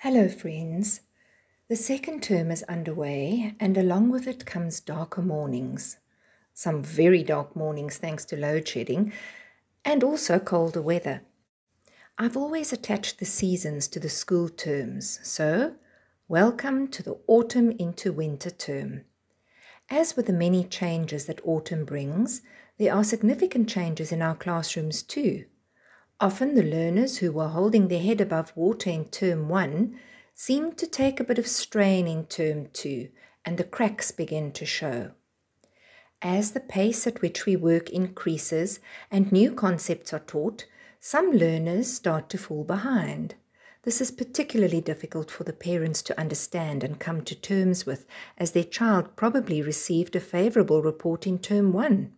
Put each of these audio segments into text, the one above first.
Hello friends, the second term is underway and along with it comes darker mornings. Some very dark mornings thanks to load shedding and also colder weather. I've always attached the seasons to the school terms, so welcome to the autumn into winter term. As with the many changes that autumn brings, there are significant changes in our classrooms too. Often the learners who were holding their head above water in term 1 seem to take a bit of strain in term 2, and the cracks begin to show. As the pace at which we work increases and new concepts are taught, some learners start to fall behind. This is particularly difficult for the parents to understand and come to terms with, as their child probably received a favorable report in term 1.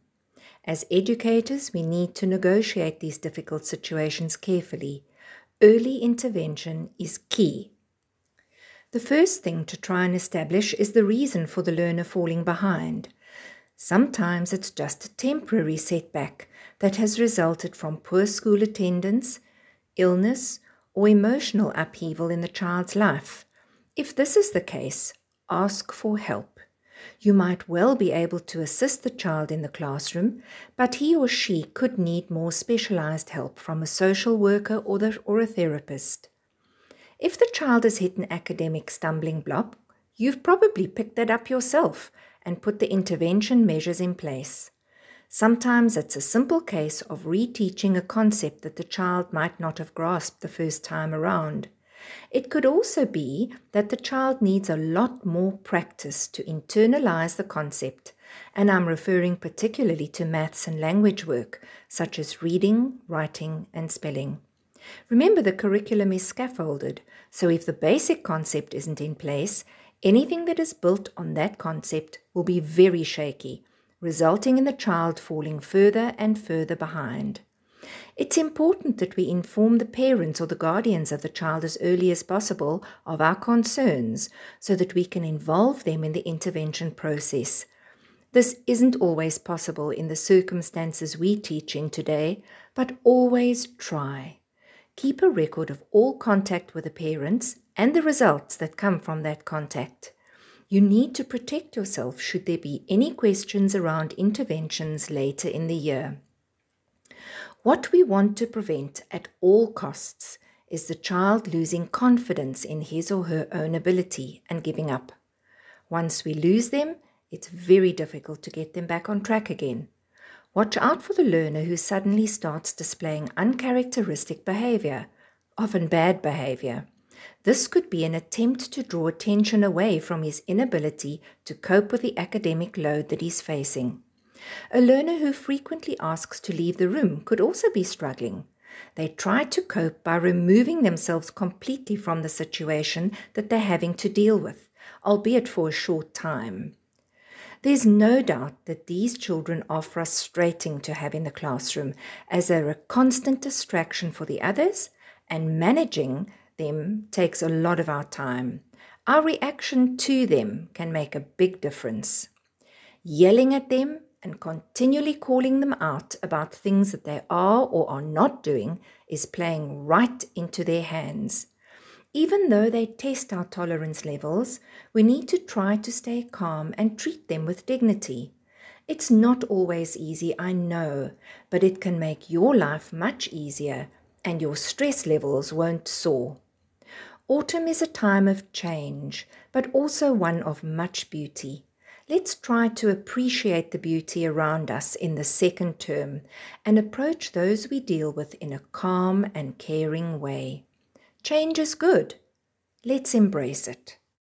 As educators, we need to negotiate these difficult situations carefully. Early intervention is key. The first thing to try and establish is the reason for the learner falling behind. Sometimes it's just a temporary setback that has resulted from poor school attendance, illness, or emotional upheaval in the child's life. If this is the case, ask for help. You might well be able to assist the child in the classroom, but he or she could need more specialized help from a social worker or a therapist. If the child has hit an academic stumbling block, you've probably picked that up yourself and put the intervention measures in place. Sometimes it's a simple case of reteaching a concept that the child might not have grasped the first time around. It could also be that the child needs a lot more practice to internalize the concept, and I'm referring particularly to maths and language work, such as reading, writing, and spelling. Remember, the curriculum is scaffolded, so if the basic concept isn't in place, anything that is built on that concept will be very shaky, resulting in the child falling further and further behind. It's important that we inform the parents or the guardians of the child as early as possible of our concerns so that we can involve them in the intervention process. This isn't always possible in the circumstances we teach in today, but always try. Keep a record of all contact with the parents and the results that come from that contact. You need to protect yourself should there be any questions around interventions later in the year. What we want to prevent at all costs is the child losing confidence in his or her own ability and giving up. Once we lose them, it's very difficult to get them back on track again. Watch out for the learner who suddenly starts displaying uncharacteristic behavior, often bad behavior. This could be an attempt to draw attention away from his inability to cope with the academic load that he's facing. A learner who frequently asks to leave the room could also be struggling. They try to cope by removing themselves completely from the situation that they're having to deal with, albeit for a short time. There's no doubt that these children are frustrating to have in the classroom, as they're a constant distraction for the others, and managing them takes a lot of our time. Our reaction to them can make a big difference. Yelling at them and continually calling them out about things that they are or are not doing is playing right into their hands. Even though they test our tolerance levels, we need to try to stay calm and treat them with dignity. It's not always easy, I know, but it can make your life much easier and your stress levels won't soar. Autumn is a time of change, but also one of much beauty. Let's try to appreciate the beauty around us in the second term and approach those we deal with in a calm and caring way. Change is good. Let's embrace it.